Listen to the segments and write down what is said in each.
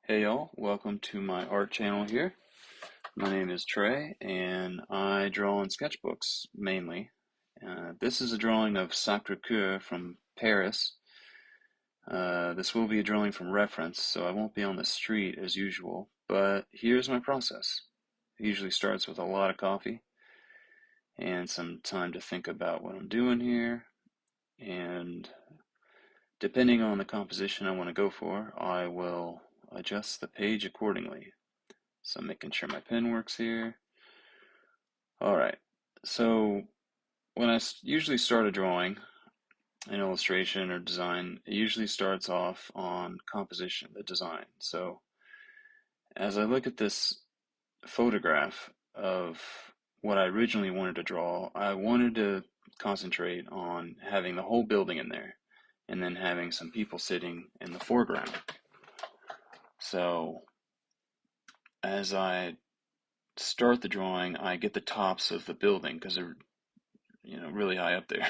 Hey y'all, welcome to my art channel here. My name is Trey and I draw in sketchbooks mainly. This is a drawing of Sacre Coeur from Paris. This will be a drawing from reference, so I won't be on the street as usual, but here's my process. It usually starts with a lot of coffee and some time to think about what I'm doing here, and depending on the composition I want to go for, I will adjust the page accordingly. So I'm making sure my pen works here. Alright, so when I usually start a drawing, an illustration or design, it usually starts off on composition, the design. So as I look at this photograph of what I originally wanted to draw, I wanted to concentrate on having the whole building in there and then having some people sitting in the foreground. So as I start the drawing, I get the tops of the building because they're really high up there.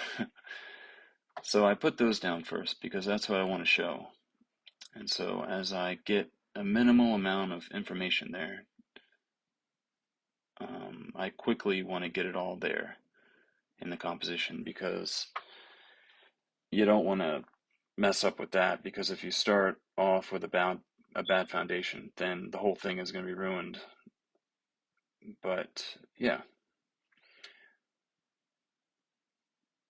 So I put those down first because that's what I want to show. And so as I get a minimal amount of information there, I quickly want to get it all there in the composition because you don't want to mess up with that, because if you start off with a bad foundation, then the whole thing is going to be ruined. But yeah.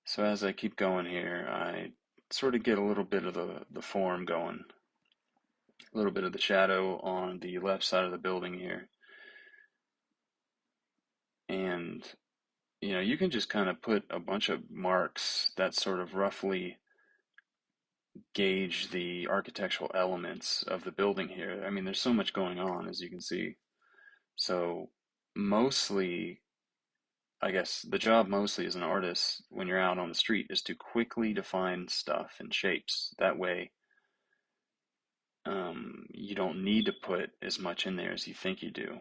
So as I keep going here, I sort of get a little bit of the form going, a little bit of the shadow on the left side of the building here. And you can just kind of put a bunch of marks that sort of roughly gauge the architectural elements of the building here. I mean, there's so much going on, as you can see. So mostly, I guess the job mostly as an artist when you're out on the street is to quickly define stuff and shapes. That way, you don't need to put as much in there as you think you do.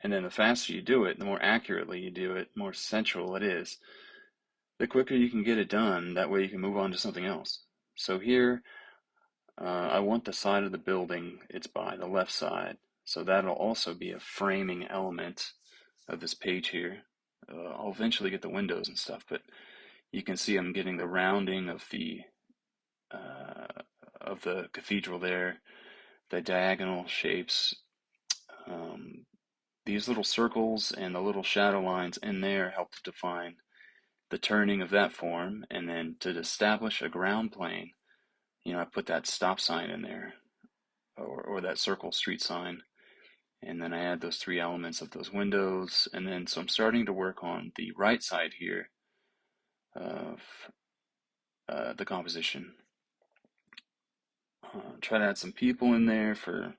And then the faster you do it, the more accurately you do it, the more central it is, the quicker you can get it done. That way you can move on to something else. So here, I want the side of the building it's by, the left side. So that'll also be a framing element of this page here. I'll eventually get the windows and stuff, but you can see I'm getting the rounding of the cathedral there, the diagonal shapes. These little circles and the little shadow lines in there help to define the turning of that form. And then to establish a ground plane, I put that stop sign in there, or that circle street sign, and then I add those three elements of those windows. And then so I'm starting to work on the right side here of the composition. Try to add some people in there for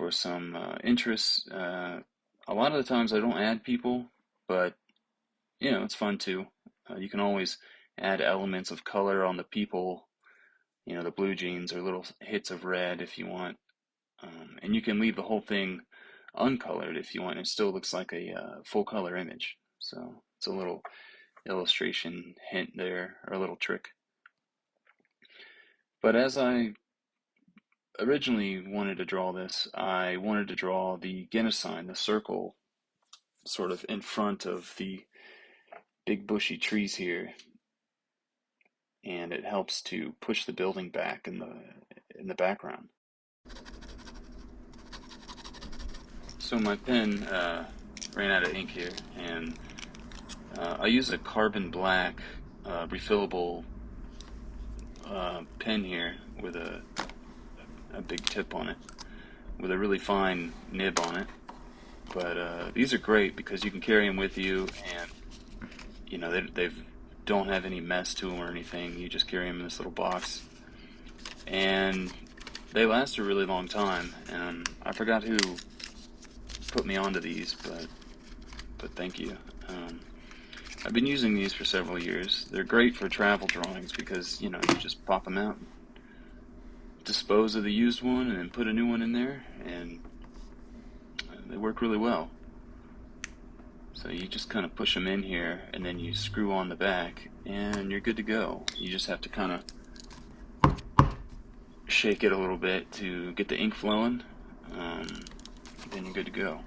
some interest. A lot of the times I don't add people, but it's fun too. You can always add elements of color on the people, the blue jeans or little hits of red if you want. And you can leave the whole thing uncolored if you want. It still looks like a full color image. So it's a little illustration hint there, or a little trick. But as I originally wanted to draw this, I wanted to draw the Guinness sign, the circle, sort of in front of the big bushy trees here, and it helps to push the building back in the background. So my pen ran out of ink here, and I use a carbon black refillable pen here with a big tip on it, with a really fine nib on it. But these are great because you can carry them with you, and they don't have any mess to them or anything. You just carry them in this little box, and they last a really long time. And I forgot who put me onto these, but thank you. I've been using these for several years. They're great for travel drawings because you just pop them out, dispose of the used one, and then put a new one in there, and they work really well. So you just kind of push them in here, and then you screw on the back, and you're good to go. You just have to kind of shake it a little bit to get the ink flowing. Um, then you're good to go.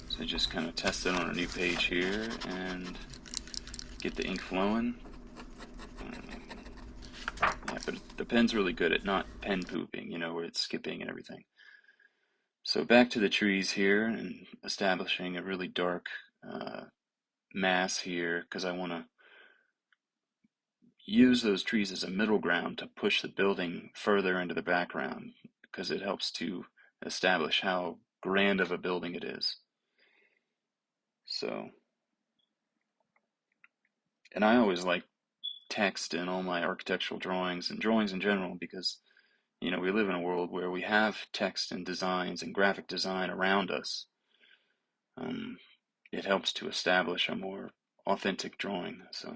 So just kind of test it on a new page here and get the ink flowing. Yeah, but the pen's really good at not pen pooping, you know, where it's skipping and everything. So back to the trees here and establishing a really dark mass here because I want to use those trees as a middle ground to push the building further into the background because it helps to establish how grand of a building it is. So, and I always like text in all my architectural drawings and drawings in general because, you know, we live in a world where we have text and designs and graphic design around us. It helps to establish a more authentic drawing. So,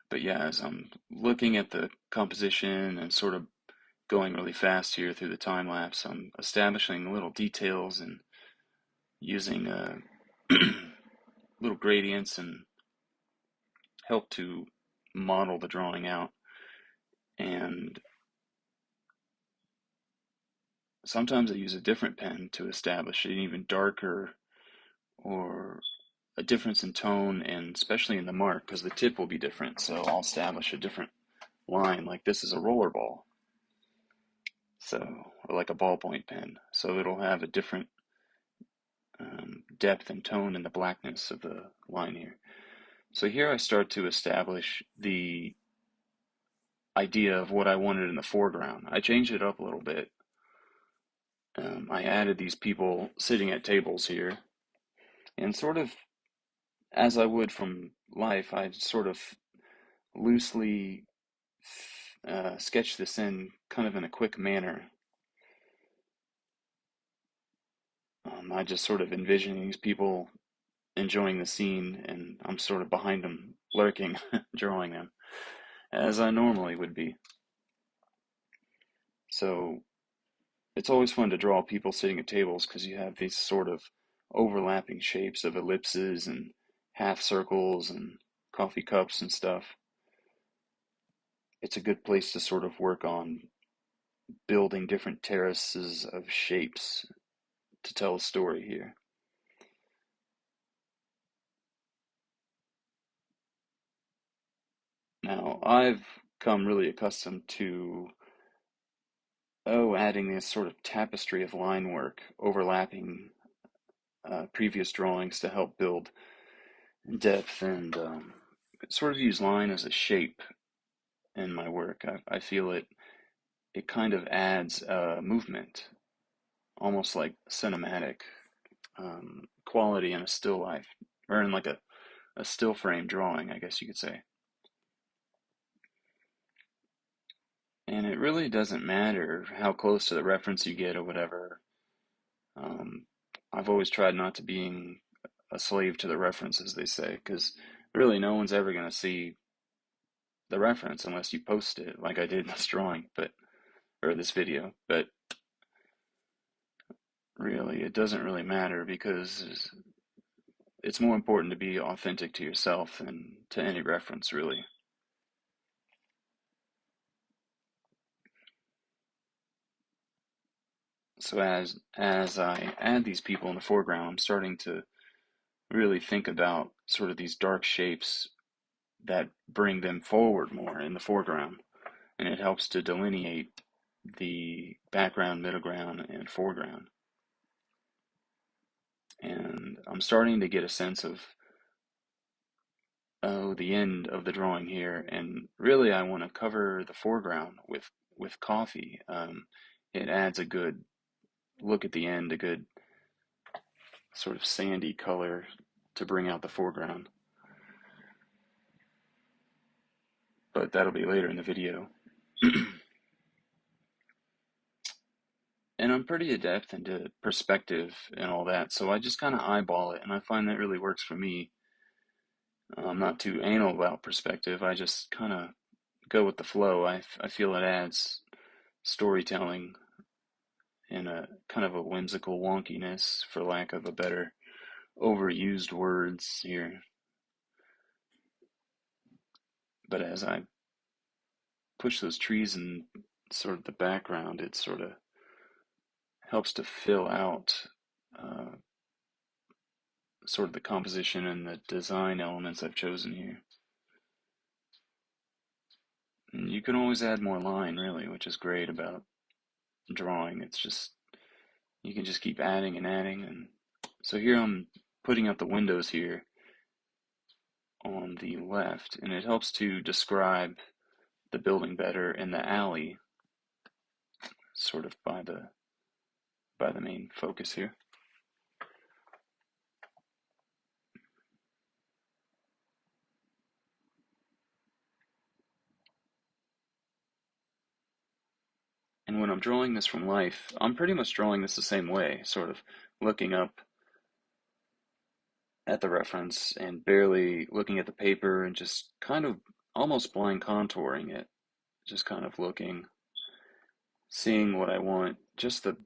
but yeah, as I'm looking at the composition and sort of going really fast here through the time lapse, I'm establishing little details and using little gradients and help to model the drawing out. And sometimes I use a different pen to establish an even darker or a difference in tone, and especially in the mark because the tip will be different. So I'll establish a different line, like this is a roller ball. So, or like a ballpoint pen. So it'll have a different depth and tone in the blackness of the line here. So here I start to establish the idea of what I wanted in the foreground. I changed it up a little bit. I added these people sitting at tables here, and sort of as I would from life, I sort of loosely sketch this in kind of in a quick manner. I just sort of envision these people enjoying the scene, and I'm sort of behind them, lurking, drawing them, as I normally would be. So it's always fun to draw people sitting at tables because you have these sort of overlapping shapes of ellipses and half circles and coffee cups and stuff. It's a good place to sort of work on building different terraces of shapes to tell a story here. Now, I've come really accustomed to, adding this sort of tapestry of line work, overlapping previous drawings to help build depth and sort of use line as a shape in my work. I feel it kind of adds movement, almost like cinematic quality in a still life, or in like a still frame drawing, I guess you could say. And it really doesn't matter how close to the reference you get or whatever. Um, I've always tried not to being a slave to the reference, as they say, because really no one's ever going to see the reference unless you post it, like I did in this drawing, or this video. But really, it doesn't really matter because it's more important to be authentic to yourself than to any reference, really. So as I add these people in the foreground, I'm starting to really think about sort of these dark shapes that bring them forward more in the foreground, and it helps to delineate the background, middle ground, and foreground. And I'm starting to get a sense of, the end of the drawing here, and really I want to cover the foreground with coffee. It adds a good look at the end, a good sort of sandy color to bring out the foreground. But that'll be later in the video. And I'm pretty adept into perspective and all that, so I just kind of eyeball it, and I find that really works for me. I'm not too anal about perspective. I just kind of go with the flow. I feel it adds storytelling in a kind of a whimsical wonkiness, for lack of a better overused words here. But as I push those trees in sort of the background, it sort of helps to fill out uh, sort of the composition and the design elements I've chosen here. And you can always add more line, really, which is great about drawing. It's just, you can just keep adding and adding. And so here I'm putting out the windows here on the left, and it helps to describe the building better, and the alley sort of by the main focus here. And when I'm drawing this from life, I'm pretty much drawing this the same way, sort of looking up at the reference and barely looking at the paper and just kind of almost blind contouring it, just kind of looking, seeing what I want, just the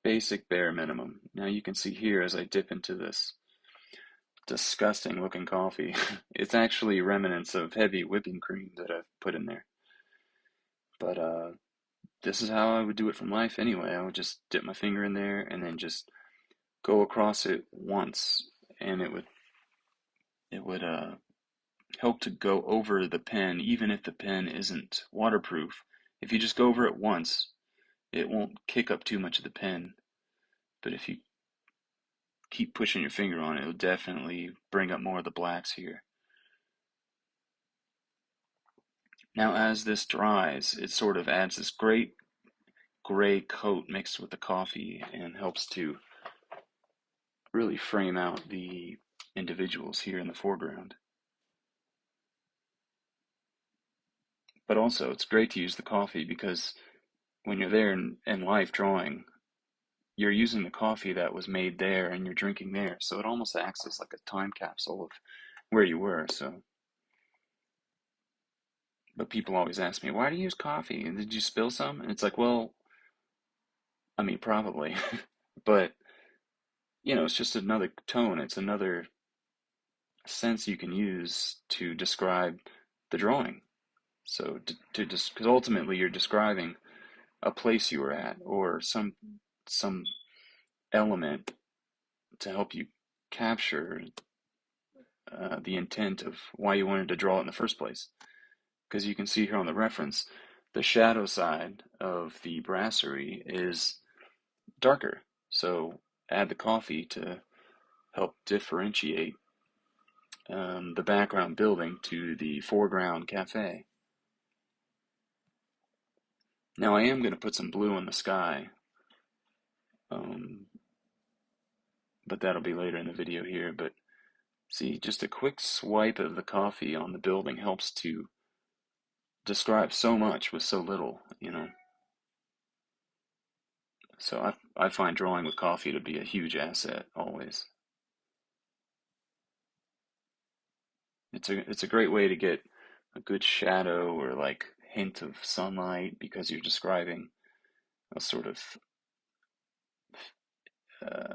basic bare minimum. Now you can see here as I dip into this disgusting looking coffee, it's actually remnants of heavy whipping cream that I've put in there. But this is how I would do it from life anyway. I would just dip my finger in there and then just go across it once, and it would help to go over the pen, even if the pen isn't waterproof. If you just go over it once, it won't kick up too much of the pen. But if you keep pushing your finger on it, it'll definitely bring up more of the blacks here. Now, as this dries, it sort of adds this great gray coat mixed with the coffee and helps to really frame out the individuals here in the foreground. But also, it's great to use the coffee because when you're there in life drawing, you're using the coffee that was made there and you're drinking there. So it almost acts as like a time capsule of where you were. So, but people always ask me, why do you use coffee? And did you spill some? And it's like, well, I mean, probably, but it's just another tone. It's another sense you can use to describe the drawing. So to just because ultimately you're describing a place you were at or some element to help you capture the intent of why you wanted to draw it in the first place. Because you can see here on the reference, the shadow side of the brasserie is darker. So add the coffee to help differentiate the background building to the foreground cafe. Now I am going to put some blue in the sky, um, but that'll be later in the video here. But see, just a quick swipe of the coffee on the building helps to describe so much with so little. So I find drawing with coffee to be a huge asset always. It's a great way to get a good shadow or like hint of sunlight because you're describing a sort of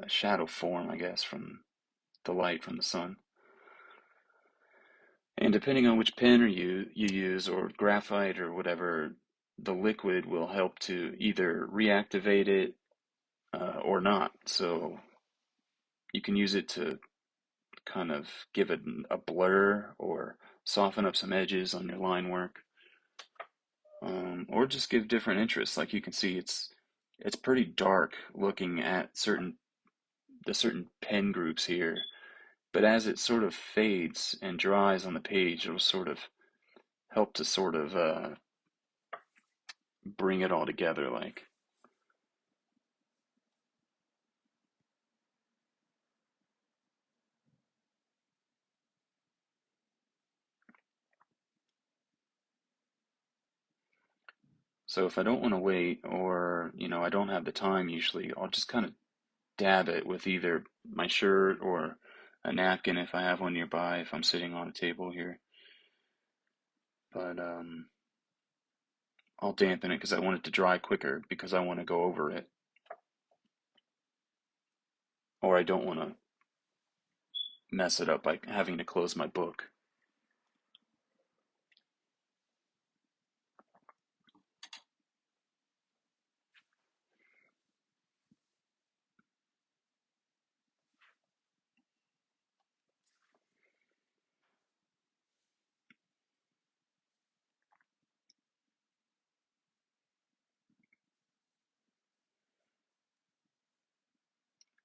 shadow form, I guess, from the light from the sun. And depending on which pen or you use or graphite or whatever, the liquid will help to either reactivate it or not. So you can use it to kind of give it a blur or soften up some edges on your line work, or just give different interests. Like you can see, it's pretty dark looking at the certain pen groups here, but as it sort of fades and dries on the page, it'll sort of help to sort of bring it all together, like. So if I don't want to wait or, I don't have the time usually, I'll just kind of dab it with either my shirt or a napkin if I have one nearby, if I'm sitting on a table here. But I'll dampen it because I want it to dry quicker because I want to go over it. or I don't want to mess it up by having to close my book.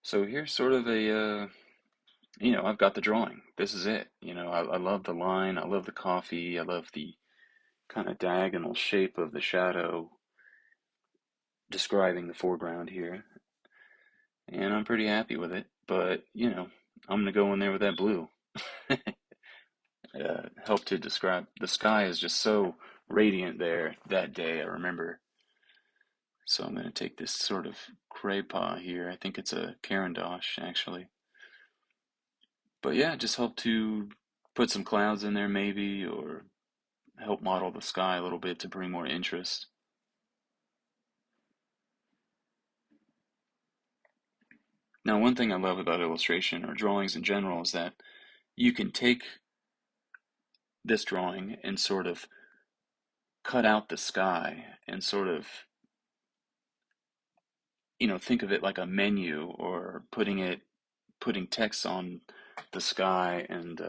So here's sort of I've got the drawing. This is it. I love the line. I love the coffee. I love the kind of diagonal shape of the shadow describing the foreground here. And I'm pretty happy with it. But, I'm going to go in there with that blue. Help to describe. The sky is just so radiant there that day, I remember. So I'm going to take this sort of crepa here. I think it's a Carandash, actually. But yeah, just help to put some clouds in there maybe, or help model the sky a little bit to bring more interest. Now, one thing I love about illustration or drawings in general is that you can take this drawing and sort of cut out the sky and sort of, think of it like a menu, or putting text on the sky, and,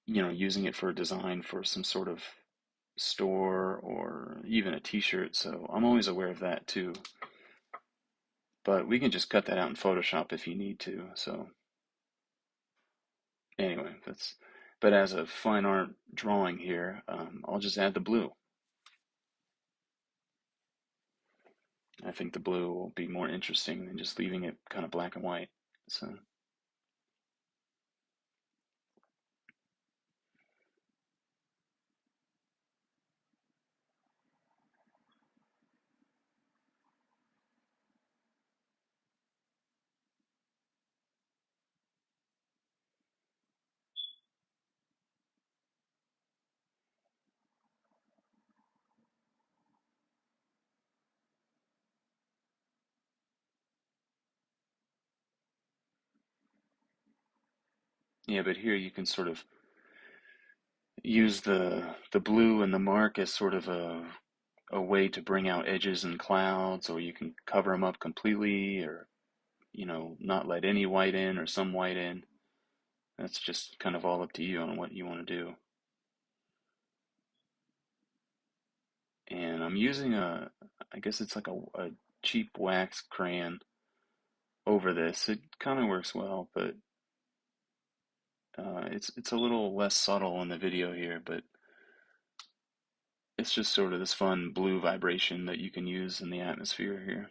using it for a design for some sort of store or even a t-shirt. So I'm always aware of that too. But we can just cut that out in Photoshop if you need to. So anyway, but as a fine art drawing here, I'll just add the blue. I think the blue will be more interesting than just leaving it kind of black and white. So yeah, but here you can sort of use the blue and the mark as sort of a way to bring out edges and clouds, or you can cover them up completely, or not let any white in or some white in. That's just kind of all up to you on what you want to do. And I'm using I guess it's like a cheap wax crayon over this. It kind of works well, but it's a little less subtle in the video here, but it's just sort of this fun blue vibration that you can use in the atmosphere here.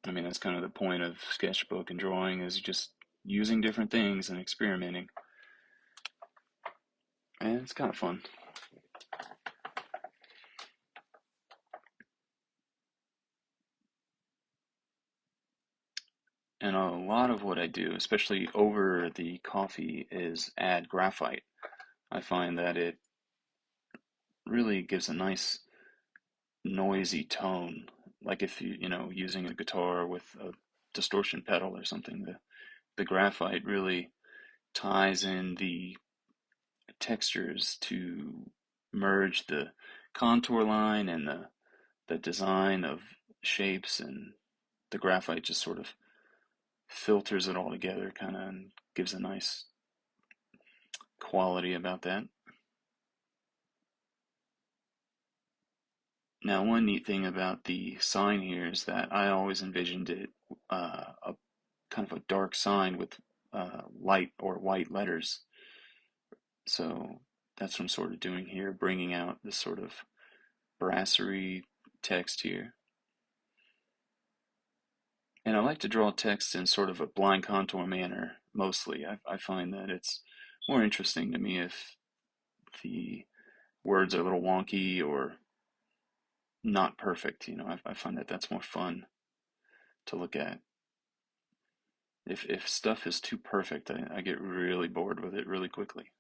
I mean, that's kind of the point of sketchbook and drawing, is just using different things and experimenting. And it's kind of fun. And a lot of what I do, especially over the coffee, is add graphite. I find that it really gives a nice noisy tone. Like if using a guitar with a distortion pedal or something, the graphite really ties in the textures to merge the contour line and the design of shapes, and the graphite just sort of filters it all together, kind of, and gives a nice quality about that. Now, one neat thing about the sign here is that I always envisioned it a kind of a dark sign with light or white letters. So that's what I'm sort of doing here, bringing out this sort of brasserie text here. And I like to draw text in sort of a blind contour manner, mostly. I find that it's more interesting to me if the words are a little wonky or not perfect. I find that that's more fun to look at. If stuff is too perfect, I get really bored with it really quickly.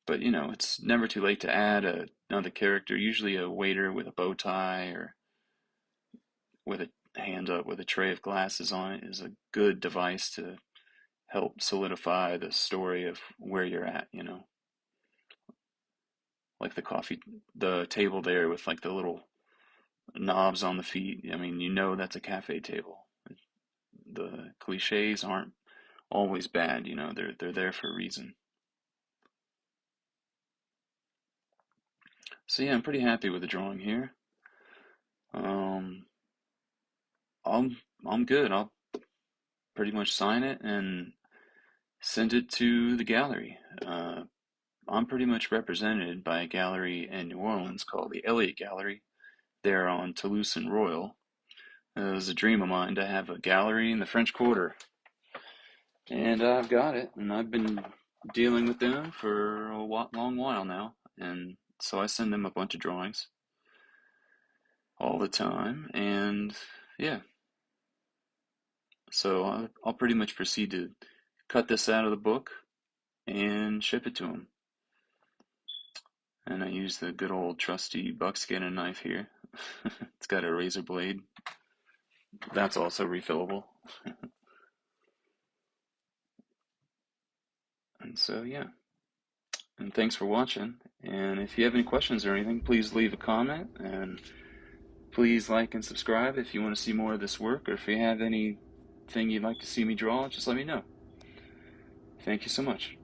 But you know, it's never too late to add another character, usually a waiter with a bow tie or with a hand up with a tray of glasses on it is a good device to help solidify the story of where you're at, you know. Like the table there with like the little knobs on the feet. I mean, you know that's a cafe table. The cliches aren't always bad, you know. They're there for a reason. So yeah, I'm pretty happy with the drawing here. Um, I'm I'm good. I'll pretty much sign it and send it to the gallery. I'm pretty much represented by a gallery in New Orleans called the Elliott Gallery. They're on Toulouse and Royal. It was a dream of mine to have a gallery in the French Quarter, and I've got it. And I've been dealing with them for a long while now, and so I send them a bunch of drawings all the time. And yeah, so I'll pretty much proceed to cut this out of the book and ship it to them. And I use the good old trusty buckskin knife here. It's got a razor blade. That's also refillable. And so, yeah. And thanks for watching. And if you have any questions or anything, please leave a comment. And please like and subscribe if you want to see more of this work. Or if you have anything you'd like to see me draw, just let me know. Thank you so much.